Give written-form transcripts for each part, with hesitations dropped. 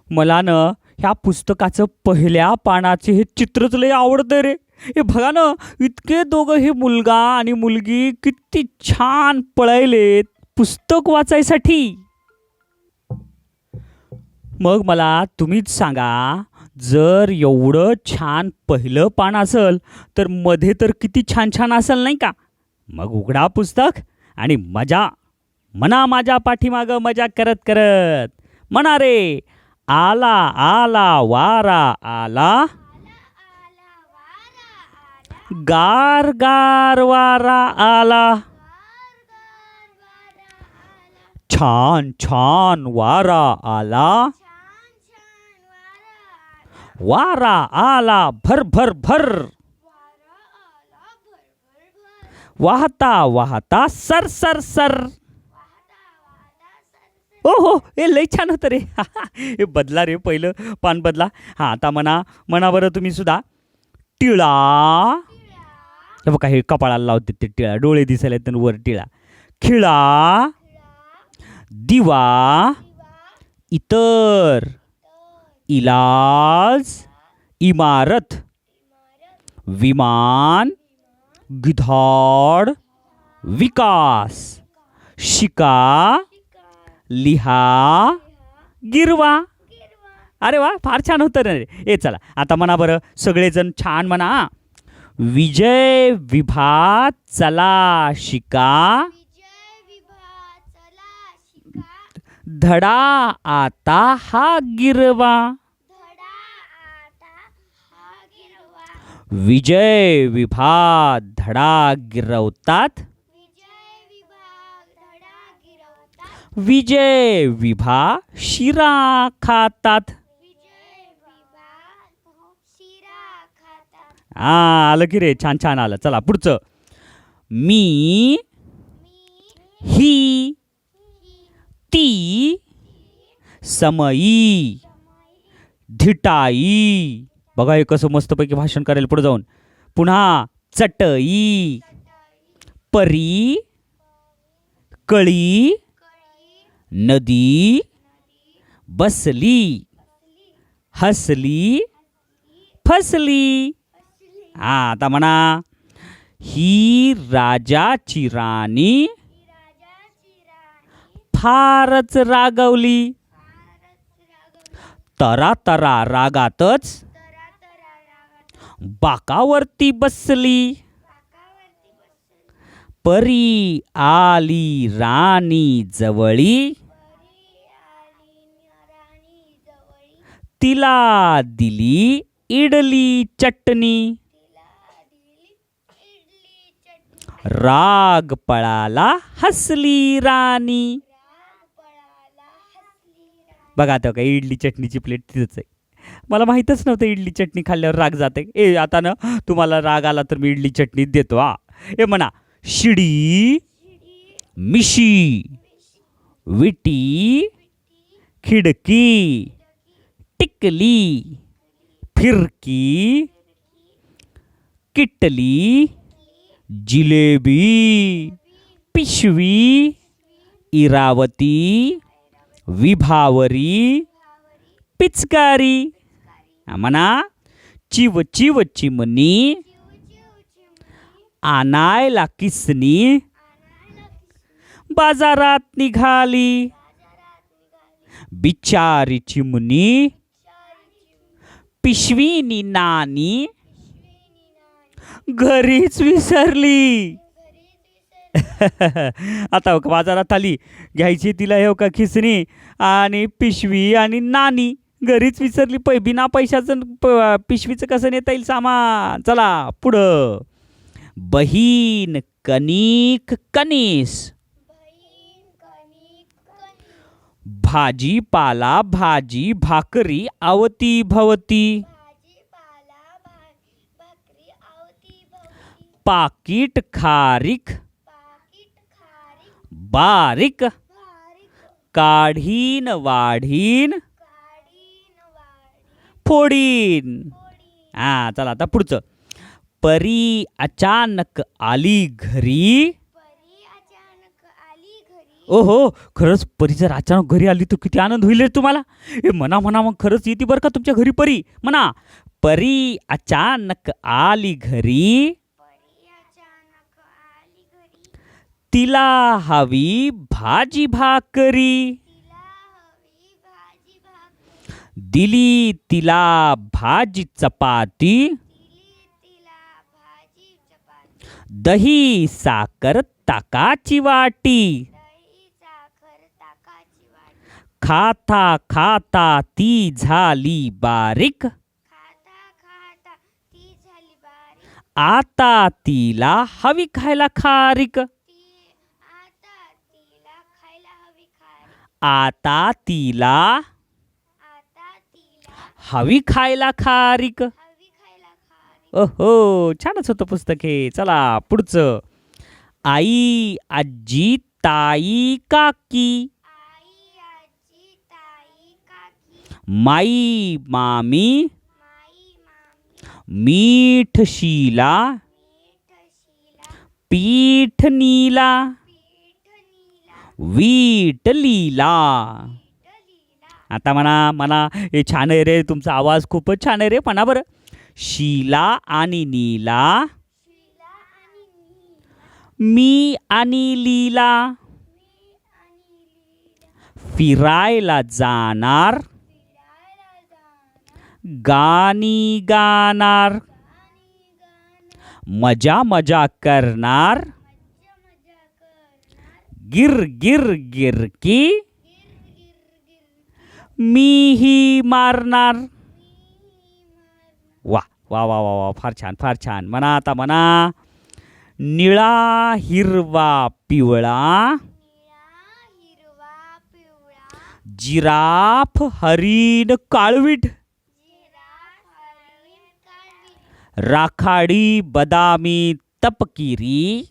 मला ना ह्या पुस्तकाचं पहिल्या पानाचे हे चित्रच लय आवडतं रे. हे बघा ना, इतके दोघं, हे मुलगा आणि मुलगी किती छान पळायलेत पुस्तक वाचायसाठी. मग मला तुम्हीच सांगा, जर एवढं छान पहिलं पान असेल तर मध्ये तर किती छान छान असेल नाही का. मग उघडा पुस्तक आणि मजा म्हणा, माझ्या पाठीमागं मजा करत करत म्हणा रे, आला आला वारा आला, गार गार वारा आला, छान छान वारा आला, वारा आला भर भर भर, वाहता वाहता सर सर सर. हो, हे लय छान होतं रे. हे बदला रे, पहिलं पान बदला. हां, आता म्हणा बरं तुम्ही सुद्धा. टिळा. हे बघा, हे कपाळाला लावते ते टिळा, डोळे दिसायला येतात वर टिळा. खिळा, दिवा, इतर, इलाज, इमारत, विमान, गिधाड, विकास, शिका, लिहा, गिरवा. अरे वा, फार छान होतं रे. ए चला आता म्हणा बरं सगळेजण छान म्हणा. विजय विभा चला शिका, धडा आता हा गिरवा. विजय विभा धडा गिरवतात, विजय विभा शिरा खातात. आलं की रे, छान छान आलं. चला पुढचं. मी, ही, ती, समई, धिटाई. बघा हे कसं मस्तपैकी भाषण करायला पुढे जाऊन. पुन्हा चटई, परी, कळी, नदी, बसली, हसली, फसली. आता म्हणा. ही राजाची राणी फारच रागवली, तरा तरा रागातच बाकावरती बसली. परी आली राणी जवळी, तिला दिली इडली चटणी. राग पळाला हसली राणी. बघा आता काय, इडली चटणीची प्लेट तिथंच आहे. मला माहीतच नव्हतं इडली चटणी खाल्ल्यावर राग जाते. ए आता ना तुम्हाला राग आला तर मी इडली चटणी देतो. ए म्हणा. शिडी, मिशी, विटी, खिडकी, टिकली, फिरकी, किटली, जिलेबी, पिशवी, इरावती, विभावरी, पिचकारी. म्हणा. चिव चिव चिमणी, आणायला किसनी, बाजारात निघाली. बिचारी चिमणी, पिशवीनी नाणी, घरीच विसरली. आता बाजारात आली, घ्यायची तिला हे का खिसणी आणि पिशवी आणि नाणी, घरीच विसरली. बिना पैशाचं पिशवीचं कसं नेता येईल सामान. चला पुढं. बहीण कणिक कणीस, भाजीपाला भाजी भाकरी आवती भवती. पाकीट खारीक बारीक, काढीन वाढीन फोडीन. चला आता पुढचं. परी अचानक आली घरी, ओहो, खरंच परी जर अचानक घरी आली तर किती आनंद होईल रे तुम्हाला. ए म्हणा म्हणा, मग खरंच येते बरं का तुमच्या घरी परी. म्हणा, परी अचानक आली घरी, तिला हवी भाजी भाकरी. दिली तिला भाजी चपाती, दही साखर ताकाची वाटी. खाता खाता ती झाली बारीक, आता तिला हवी खायला खारीक. आता तिला हवी खायला खारीक. ओहो, छानच होतं पुस्तक हे. चला पुढचं. आई आजी ताई काकी, माई मामी, मीठ शिला, पीठ नीला, वीट लीला. आता म्हणा म्हणा, हे छान आहे रे, तुमचा आवाज खूपच छान आहे रे. म्हणा बरं. शीला आणि नीला, मी आणि लीला, फिरायला जाणार, गाणी गाणार, मजा मजा करणार, गिर गिर गिरकी, मीही मारणार. वा वा वा वा वा, फार छान फार छान. म्हणा आता म्हणा. निळा हिरवा पिवळा, जिराफ हरिण काळवीट, राखाडी बदामी तपकिरी,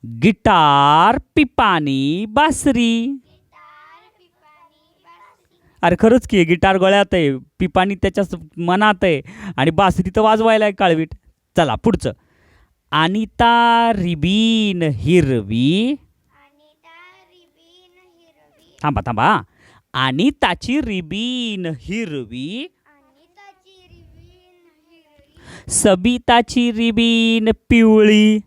गिटार पिपाणी बासरी. अरे खरंच की, गिटार गळ्यात आहे, पिपाणी त्याच्या मनात आहे, आणि बासरी तर वाजवायला आहे काळवीट. चला पुढचं. अनिता रिबीन हिरवी, थांबा थांबा. अनिताची रिबीन हिरवी, सबिताची रिबीन पिवळी,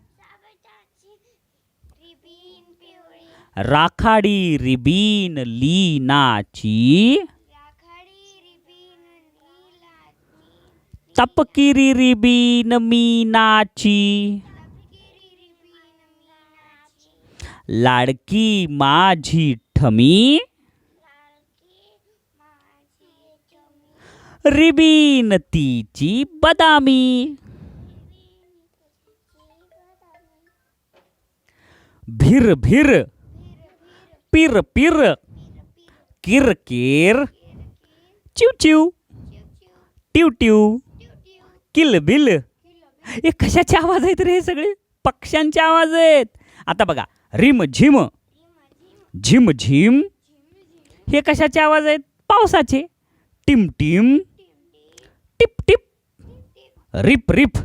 राखाडी रिबीन लीनाची, तपकिरी रिबीन मीनाची, लाडकी माझी ठमी, रिबीन तिची बदामी. भिर भिर, पिर पिर, किर किर, चिव चिव, टिव टिव, किल बिल. हे कशाचे आवाज आहेत रे? हे सगळे पक्ष्यांचे आवाज आहेत. आता बघा. रिम झिम, झिम झिम, हे कशाचे आवाज आहेत? पावसाचे. टिम टिम, टिप टिप, रिप रिप,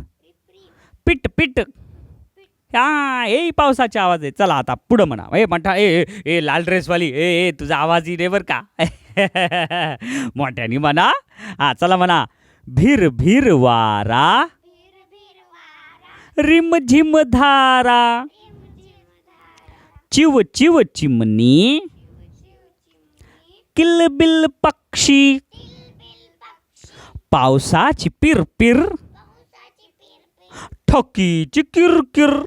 पिट पिट. हा, हे पावसाचे आवाज आहे. चला आता पुढं म्हणा. ए मोठा, ए ए लाल ड्रेसवाली, ए ए तुझा आवाज येईल बर का. मोठ्यानी म्हणा. हा चला म्हणा. भिर भिर वारा, रिम झिम धारा, चिव चिव चिमणी, किलबिल पक्षी, पावसाची पिर पिर, ठकीची किरकिर.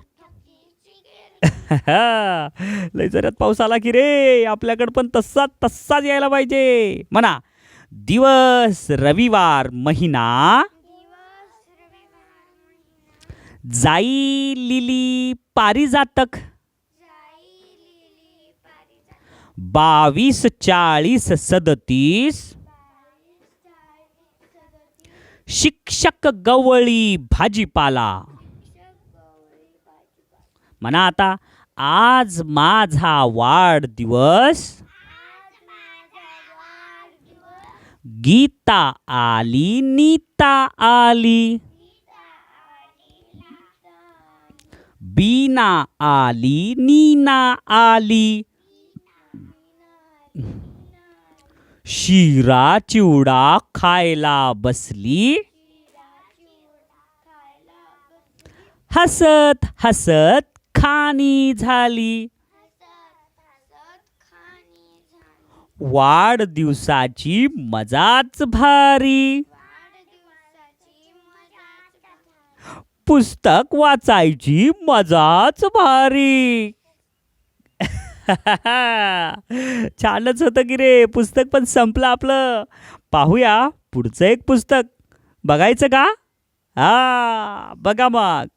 लय जऱ्यात पाऊस आला की रे, आपल्याकडे पण तसाच यायला पाहिजे. म्हणा. दिवस रविवार महिना, जाई लिली पारिजातक, 22 40 37, शिक्षक गवळी भाजीपाला. म्हणा आता. आज माझा वाढदिवस, गीता आली नीता आली, बीना आली नीना आली. शिरा चिवडा खायला बसली. हसत हसत खाणी झाली. वाढदिवसाची मजाच भारी. पुस्तक वाचायची मजाच भारी. छानच होतं की रे. पुस्तक पण संपलं आपलं. पाहूया पुढचं एक पुस्तक. बघायचं का? बघा मग.